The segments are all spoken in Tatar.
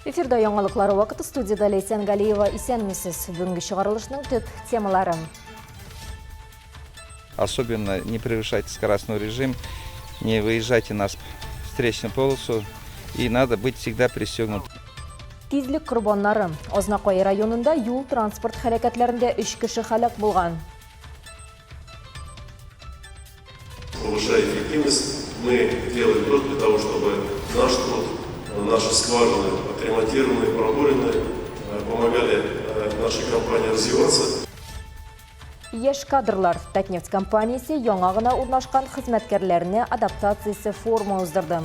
Эфирда яңалыклары вакыты, студияда Лейсен Галиева, исәнмесез. Бүгінгі шығарылышның төп темалары. Особенно не превышайте скоростной режим, не выезжайте на встречную полосу, и надо быть всегда пристегнут. Тизлік құрбанлары. Ознақой районында юл транспорт хәрәкәтләрендә 3 кеше халак булган. Повышая эффективность, мы делаем труд для того, чтобы наш труд, наши скважины отремонтированы, пробурены, помогали нашей компании развиваться. Еш кадрлар. Татнефть компаниясе яңа гына урнашкан хезмәткәрләренә адаптациясе форумы уздырды.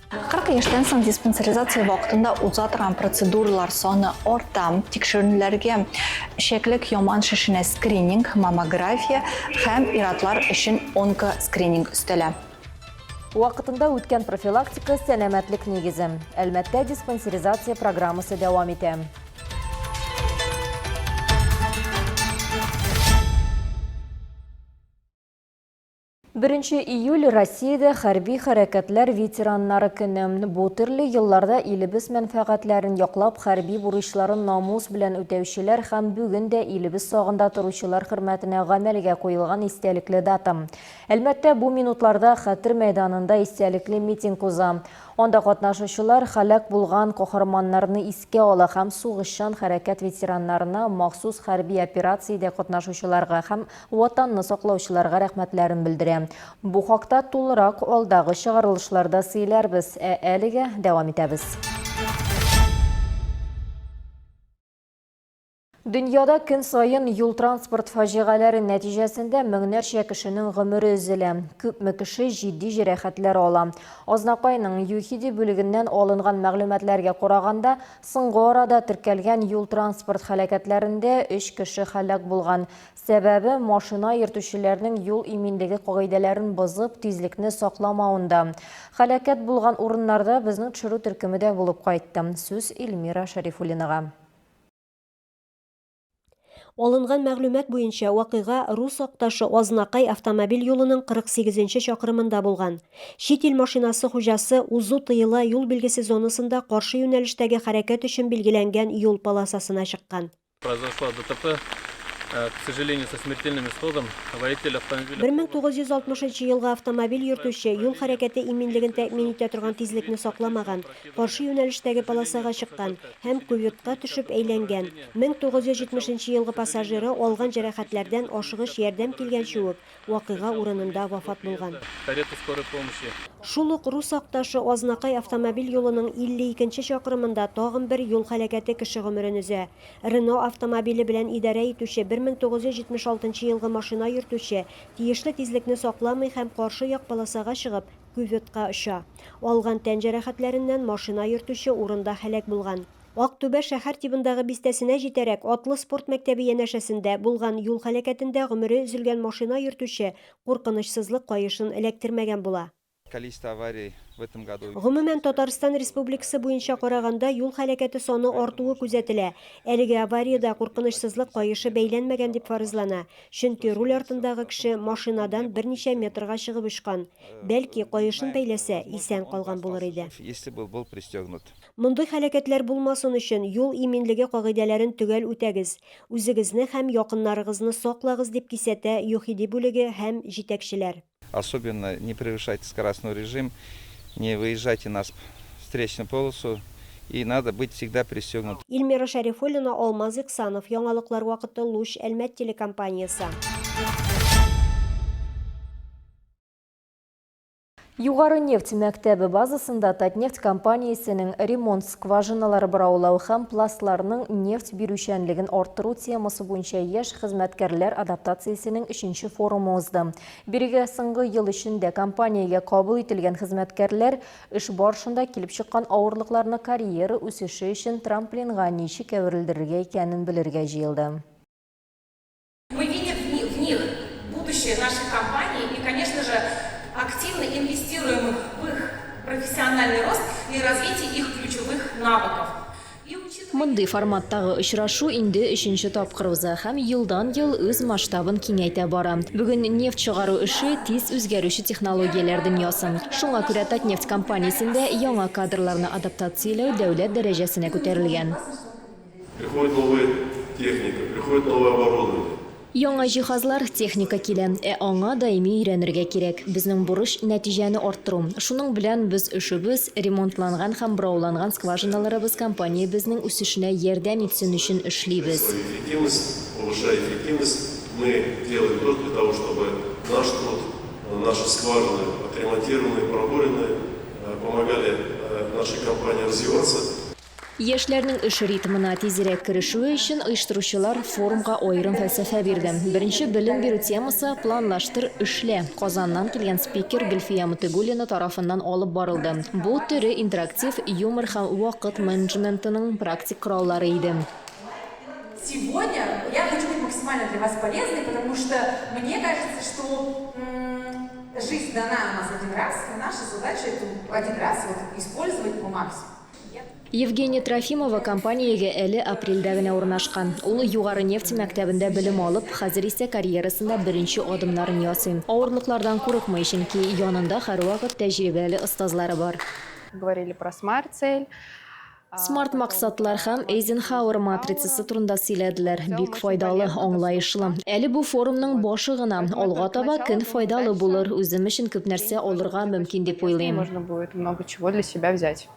40 яшьтән соң диспансеризация вакытында узатырган процедуралар саны арта. Тикшерүләргә шәклек яман шешенә скрининг, маммография һәм иратлар өчен онко-скрининг өстәлә. Вакытында үткән профилактика сәламәтлек нигезе. Әлбәттә, диспансеризация программасы дәвам итә. 1 июль Россиядә хәрби хәрәкәтләр ветераннары көне. Бу төрле елларда илебез мәнфәгатьләрен яклап, хәрби бурычларын намус белән үтәүчеләр һәм бүген дә илебез сагында торучылар хөрмәтенә гамәлгә куелган истәлекле дата. Әлбәттә, бу минутларда хәтер мәйданында истәлекле митинг уза. Онда катнашучылар халак булган каһарманнарны искә ала һәм сугышчан хәрәкәт ветераннарына, махсус хәрби операциядә катнашучыларга һәм ватанны саклаучыларга рәхмәтләрен белдерә. Бу хакта тулырак алдагы чыгарылышларда сөйләрбез, әлегә дәвам итәбез. Дөньяда көн сайын юл транспорт фаҗигаләре нәтиҗәсендә меңнәрчә кешенең гомере өзелә. Күпме кеше җитди җәрәхәтләр ала. Ознакайның ЮХИДИ бүлегеннән алынган мәгълүматларга караганда, соңгы арада теркәлгән юл транспорт һәлакәтләрендә 3 кеше һәлак булган. Сәбәбе машина йөртүчеләрнең юл иминлеге кагыйдәләрен бозып, тизлекне сакламавында. Һәлакәт булган урыннарда безнең төшерү төркемедә булып кайтты. Сүз Эльмира Шарифуллинага. Алынган мәгълүмат буенча вакыйга Рус Акташы Ознакай автомобиль юлының 48-нче чакрымында булган. Чит ил машинасы хуҗасы узу тыела юл билгесе зонасында каршы юнәлештәге хәрәкәт өчен билгеләнгән юл полосасына чыккан. Произошло ДТП, к сожалению, со смертельным исходом. Водитель автомобиля... 1960 елга автомобиль йөртүче юл хәрәкәте иминлеген тәэмин итә торган тизлекне сакламаган, каршы юнәлештәге полосага чыккан һәм кюветка төшеп әйләнгән. 1970 елгы пассажиры алган җәрәхәтләрдән ашыгыч ярдәм килгәнче үк вакыйга урынында вафат булган. Карета скорой помощи. Шул ук Рус Акташы Ознакай автомобиль юлының 52-нче чакрымында тагын бер юл хәлакәте кеше гомерен өзә. Рено автомобиле белән идарә итүче 1976 елгы машина йөртүче тиешле тизлекне сакламый һәм каршы як полосага чыгып, кюветка оча. Алган тән җәрәхәтләреннән машина йөртүче урында һәлак булган. Актүбә шәһәр тибындагы бистәсенә җитәрәк атлы спорт мәктәбе янәшәсендә булган юл хәлакәтендә гомере өзелгән машина йөртүче куркынычсызлык каешын эләктергән була. Количество аварий в этом году. Гомумән Татарстан Республикасы буенча караганда юл хәлакәте саны артуы күзәтелә. Әлеге авариядә куркынычсызлык каешы бәйләнмәгән дип фарызлана. Чөнки руль артындагы кеше машинадан берничә метрга чыгып очкан. Бәлки каешын бәйләсә, исән калган булыр иде. Если бы был пристегнут. Мондый хәлакәтләр булмасын өчен юл иминлеге кагыйдәләрен төгәл үтәгез. Үзегезне һәм якыннарыгызны саклагыз дип кисәтә ЮХИДИ бүлеге һәм җитәкчеләр. Особенно не превышайте скоростной режим, не выезжайте на встречную полосу, и надо быть всегда пристегнут. Эльмира Шарифуллина, Алмаз Иксанов, яңалыклар вакыты Луч Әлмәт телекомпаниясе. Югары нефть мәктәбе базасында Татнефть компаниясенең ремонт скважиналары бораулау һәм пластларның нефть бирүчәнлеген арттыру темасы буенча яшь хезмәткәрләр адаптациясенең 3нче форумы узды. Бирегә соңгы ел эчендә компаниягә кабул ителгән хезмәткәрләр эш барышында килеп чыккан авырлыкларны карьера үсеше өчен трамплинга ничек әверелдерергә икәнен белергә җыелды. Мы видим в них будущее нашей компании и, конечно же, активно инвестируем в их профессиональный рост и развитие их ключевых навыков. Мондый форматтагы очрашу инде 3нче тапкыр уза һәм елдан-ел үз масштабын киңәйтә бара. Бүген нефть чыгару эше тиз үзгәрүче технологияләр дөньясы. Шуңа күрә Татнефть компаниясендә яңа кадрларны адаптацияләү дәүләт дәрәҗәсенә күтәрелгән. Приходит новая техника, приходит новое оборудование. Яңа җиһазлар, техника килә, аңа даими өйрәнергә кирәк. Безнең бурыч нәтиҗәне арттыру. Шуның белән без эшебез, ремонтланган һәм брауланган скважиналарыбыз компания безнең үсешенә ярдәм итсен өчен эшлибез. Свою эффективность, повышая эффективность, мы делаем то для того, чтобы наш труд, наши скважины, отремонтированные, пробуренные, помогали нашей компании развиваться. Яшьләрнең эш ритмына тизрәк керешүе өчен оештыручылар форумга аерым фәлсәфә бирде. Беренче белем бирү темасы планлаштыр, эшлә. Казаннан килгән спикер Гөлфия Мутыгуллина тарафыннан алып барылды. Бу төре интерактив юмор һәм вакыт менеджментының практик кораллары иде. Сегодня я хочу быть максимально для вас полезной, потому что мне кажется, что жизнь дана у нас один раз, и наша задача эту один раз использовать по максимуму. Евгения Трофимова компаниягә әле апрельдә генә урнашкан. Ул югары нефть мәктәбендә белем алып, хәзер исә карьерасында беренче адымнарын ясый. Авырлыклардан курыкмый, чөнки янында һәрвакыт тәҗрибәле остазлары бар. Говорили про смарт-цель. Смарт максатлар һәм Эйзенхауэр матрицасы турында сөйләделәр. Бик файдалы, аңлаешлы. Әле бу форумның башы гына. Алга таба көн файдалы булыр. Үзем өчен күп нәрсә алырга мөмкин дип уйлыйм. Можно будет много чего для себя взять.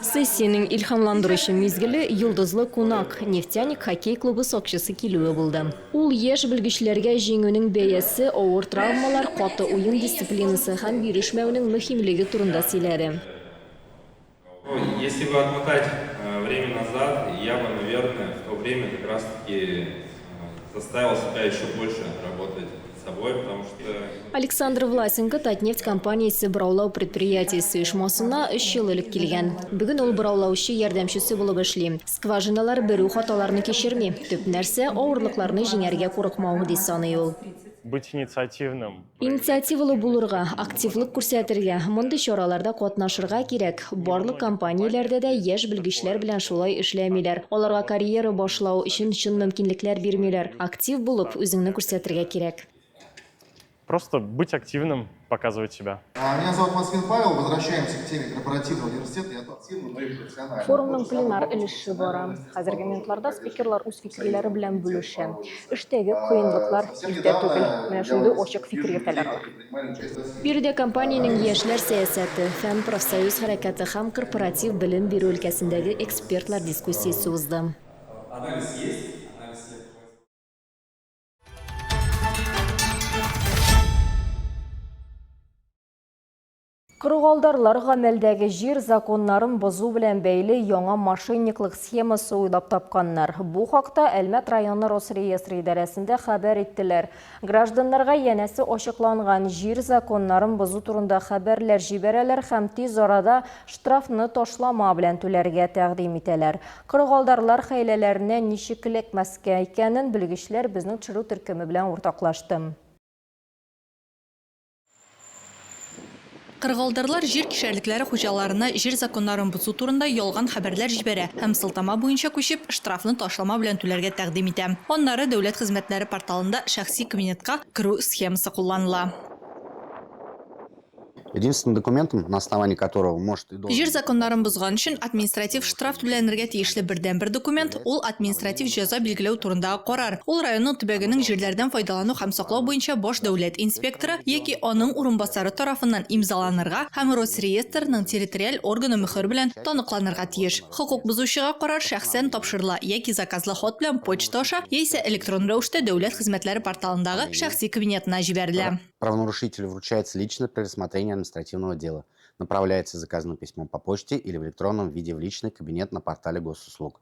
Сессияның илһамландыручы мизгеле йолдызлы кунак, нефтяник хоккей клубы сакчысы килүе булды. Ул яшь белгечләргә җиңүнең бәясе, авыр травмалар, каты уен дисциплинасы һәм бирешмәүнең мөһимлеге турында сөйләде. Если бы отмотать время назад, я бы, наверное, в то время как раз-таки заставил себя еще больше работать с собой, потому что... Александр Власенко Татнефть компаниясе браулау предприятиесе оешмасына 3 ел элек килгән. Бүген ул браулаучы ярдәмчесе булып эшли. Скважиналар берү хаталарны кичерми. Төп нәрсә авырлыкларны җиңәргә курыкмау ди саный ул. Быть инициативным. Инициативалы булырга, активлык күрсәтергә, мондый чараларда катнашырга кирәк. Барлык компанияләрдә дә яшь белгечләр белән шулай эшләмиләр. Аларга карьера башлау өчен чын мөмкинлекләр бирмиләр. Актив булып үзеңне күрсәтергә кирәк. Просто быть активным, показывать себя. Меня зовут Москвин Павел. Возвращаемся к теме корпоративного университета. Я активно, но и профессионально. Форумның пленар өлеше бара. Хәзерге минутларда спикерлар үз фикерләре белән бүлешә. Эштәге кыенлыклар иртә түгел. Менә шундый ачык фикер йөртәләр. Биредә компаниянең яшьләр сәясәте, фән профсоюз хәрәкәте һәм корпоратив белем бирү өлкәсендәге экспертлар дискуссиясе узды. Анализ есть. Кыргалдарлар гамәлдәге җир законнарын бозу белән бәйле яңа мошенниклык схемасы уйлап тапканнар. Бу хакта Әлмәт районы Росреестр идарәсендә хәбәр иттеләр. Гражданнарга янәсе ачыкланган җир законнарын бозу турында хәбәрләр җибәрәләр һәм тиз арада штрафны ташлама белән түләргә тәкъдим итәләр. Кыргалдарлар хәйләләренә ничек эләкмәскә икәнен белгечләр безнең төшерү төркеме белән уртаклашты. Кыргалдарлар җир кишәрлекләре хуҗаларына җир законнарын бозу турында ялган хәбәрләр җибәрә һәм сылтама буенча күчеп, штрафны ташлама белән түләргә тәкъдим итә. Аннары дәүләт хезмәтләре порталында шәхси кабинетка керү схемасы кулланыла. Единственным документом, на основании которого может и должен... Җир законнарын бозган өчен административ штраф түләнергә тиешле бердән-бер документ – ул административ җәза билгеләү турындагы карар. Ул районның төбәгенең җирләрдән файдалану һәм саклау буенча баш дәүләт инспекторы яки аның урынбасары тарафыннан имзаланырга һәм Росреестрның территориаль органы мөхөр белән таныкланырга тиеш. Хокук бозучыга карар шәхсән тапшырыла яки заказлы хат белән почта аша яисә электрон рәвештә дәүләт хезмәтләре порталындагы шәхси кабинетына җибәрелә. Правонарушителю вручается лично при рассмотрении административного дела. Направляется заказным письмом по почте или в электронном виде в личный кабинет на портале госуслуг.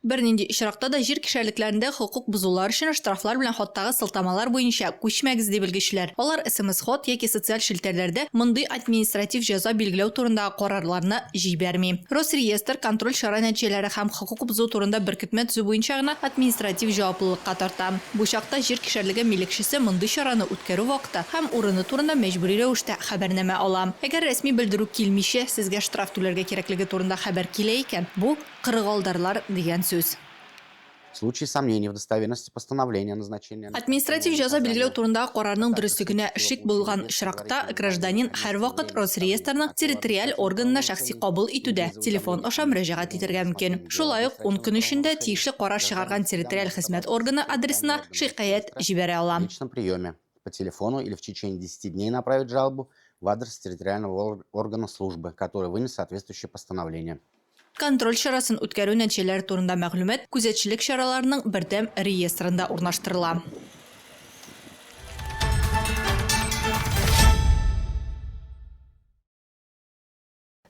Бернинди ишракта да жер кишәрлекләрендә хукук бузулар өчен штрафлар белән хоттагы сылтамалар буенча күчмәгез дип белгечләр. Алар СМС ход яки социаль шелтәрләрдә мондый административ җәза билгеләү турындагы карарларны җибәрми. Росреестр контроль чара нәтиҗәләре һәм хукук бузу турында беркетмә төзү буенча гына административ җаваплылыкка тарта. Бу чакта жер кишәрлеге милекчесе мондый чараны үткәрү вакыты һәм урыны турында мәҗбүри рәвештә хәбәрнамә ала. Әгәр рәсми белдерү килмичә сезгә штраф түләргә кирәклеге турында хәбәр килә икән, бу кырыгалдарлар дигән сүз. В случае сомнений в достоверности постановления назначения... Административ җәза билгеләү турындагы карарның дөрестлегенә шик булган очракта гражданин һәрвакыт Росреестрның территориаль органына шәхси кабул итүдә телефон аша мөрәҗәгать итәргә мөмкин. Шулай ук 10 көн эчендә тиешле карар чыгарган территориаль хезмәт органы адресына шикаят җибәрә ала. В личном приеме по телефону или в течение 10 дней направить жалобу в адрес территориального органа службы, который вынес соответствующее постановление. Контроль чарасын үткәрү нәтиҗәләре турында мәгълүмат күзәтчелек чараларының бердәм реестрында урнаштырыла.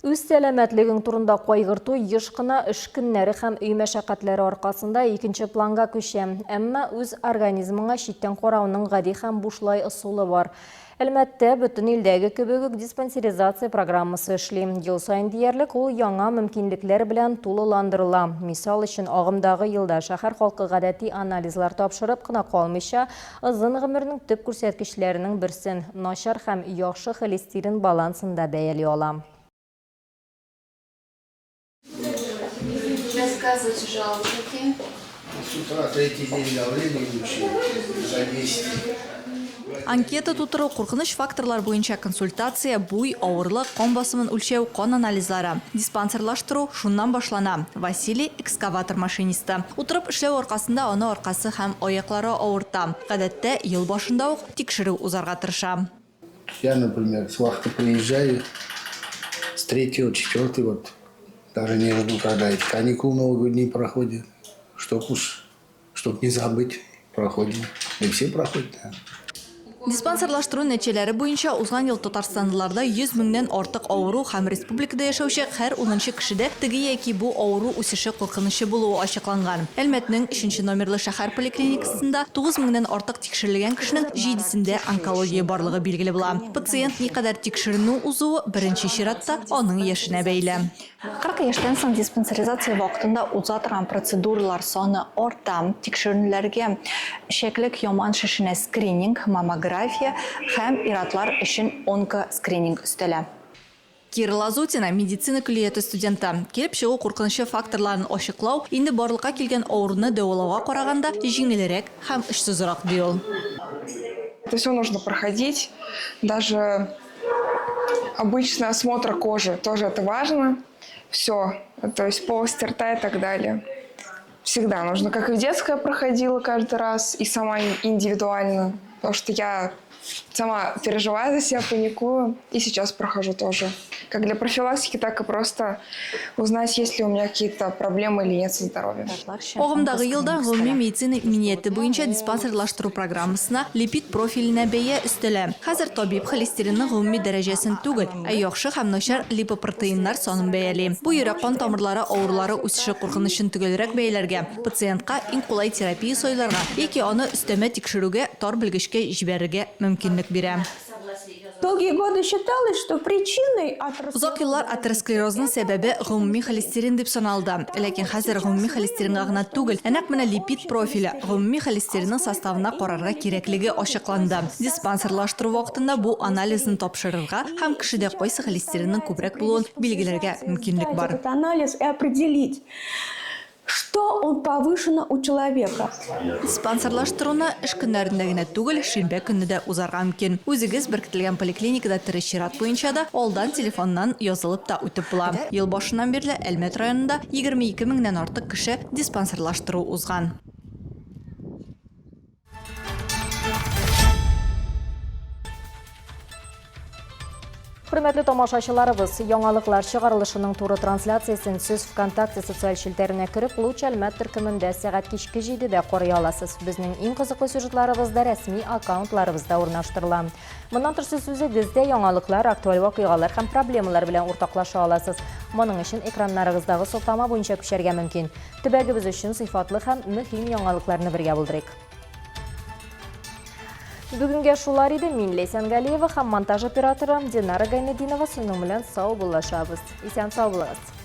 Үз сәламәтлеген турында кайгырту еш кына эш көннәре һәм өй мәшәкатьләре аркасында икенче планга күчә. Әмма үз организмыңа читтән карауның гади һәм бушлай ысулы бар. Әлбәттә, бөтен илдәге кебек үк диспансеризация программасы эшли. Ел сайын диярлек ул яңа мөмкинлекләр белән тулыландырыла. Мисал өчен, агымдагы елда шәһәр халкы гадәти анализлар тапшырып кына калмыйча, озын гомернең төп күрсәткечләренең берсен начар һәм яхшы холестерин балансында бәяли ала. Рассказывайте жалобники. С утра третий день давление лучше за 10. Анкета тутыру куркыныч факторлар буенча консультация, буй, авырлык, кан басымын үлчәү, кан анализлары. Диспансерлаштыру шуннан башлана. Василий экскаватор машинисты. Утырып эшләү аркасында аны аркасы һәм аяклары авырта. Гадәттә ел башында ук тикшерү узарга тырыша. Я, например, с вахты приезжаю с 3-го, 4-го вот. Даже не жду, когда эти каникулы новогодние проходят. Чтоб не забыть, проходим. И все проходят, да. Диспансерлаштыру нәтиҗәләре буенча узган ел Татарстанлыларда 100 меңнән артык авыру һәм республикада яшәүче һәр 10нчы кешедә теге яки бу авыру үсеше куркынычы булуы ачыкланган. Әлмәтнең 3 номерлы шәһәр поликлиникасында 9 меңнән артык тикшерелгән кешенең 7сендә онкология барлыгы билгеле була. Пациент никадәр тикшеренү узуы беренче чиратта аның яшенә бәйле. 40 яшьтән соң диспансеризация вакытында уза торган процедуралар саны арта. Тикшеренүләргә шәклек яман шешенә скрининг, маммография һәм иратлар өчен онкоскрининг өстәлә. Кира Лазутина, медицина көллияты студенты. Келіп чыгу куркынычлы факторларын ачыклау инде барлыкка килгән авыруны дәвалауга караганда җиңелрәк һәм эшсезрак ди ул. Это все нужно проходить. Даже обычный осмотр кожи тоже это важно. Все, то есть полость рта и так далее. Всегда нужно, как и в детское проходила каждый раз, и сама индивидуально. Потому что я сама переживаю за себя, паникую, и сейчас прохожу тоже. Как для профилактики, так и просто узнать, есть ли у меня какие-то проблемы или нет со здоровьем. Агымдагы елда гомуми медицина иминияты буенча диспансерлаштыру программасына липид профиленә бәя өстәлә. Хәзер табиб холестеринның гомуми дәрәҗәсен түгел, ә яхшы һәм начар липопротеиннар санын бәяли. Бу йөрәк кан тамырлары авырулары үсеше куркынычын түгелрәк бәяләргә, пациентка иң кулай терапия сайларга яки аны өстәмә тикшерүгә тар белгечкә җибәрергә мөмкинлек бирә. Долгие годы считалось, что причиной Узак еллар атеросклерозның сәбәбе гомуми холестерин дип саналды. Ләкин хәзер гомуми холестеринга гына түгел, нәкъ менә липид профиле гомуми холестеринның составына карарга кирәклеге ачыкланды. Диспансерлаштыру вакытында бу анализны тапшырырга һәм кешедә кайсы холестеринның күбрәк булуын билгеләргә мөмкинлек бар. Анализ и определить, что он повышено у человека. Диспансерлаштыруны эш көннәрендә генә түгел, шимбә көнне дә узарга мөмкин. Үзегез беркетелгән поликлиникада тиреш чират буенча да алдан телефоннан язылып та үтеп була. Ел башыннан бирле Әлмәт районында 22 меңнән артык кеше диспансерлаштыру узган. Hürmetli tomoshachilarimiz, яңалыклар чыгарылышының туры трансляциясын сез ВКонтакте социаль шелтәренә кіріп, Луч Әлмәт төркемендә сәгать кичке 7-дә карый аласыз. Безнең иң кызыклы сюжетларыбызда рәсми аккаунтларыбызда урнаштырыла. Моннан тыш сез үзегездә яңалыклар, актуаль вакыйгалар һәм проблемалар белән уртаклаша аласыз. Моның өчен экраннарыгыздагы сылтама буенча күчәргә мөмкин. Төбәгебез өчен сыйфатлы һәм мөһим яңалыкларны бергә булдырыйк. Бүгенге шулар иде. Мин Лейсан Галиева һәм монтаж операторы Динара Гайнединова сезнең белән сау булышабыз. Исән сау булыгыз.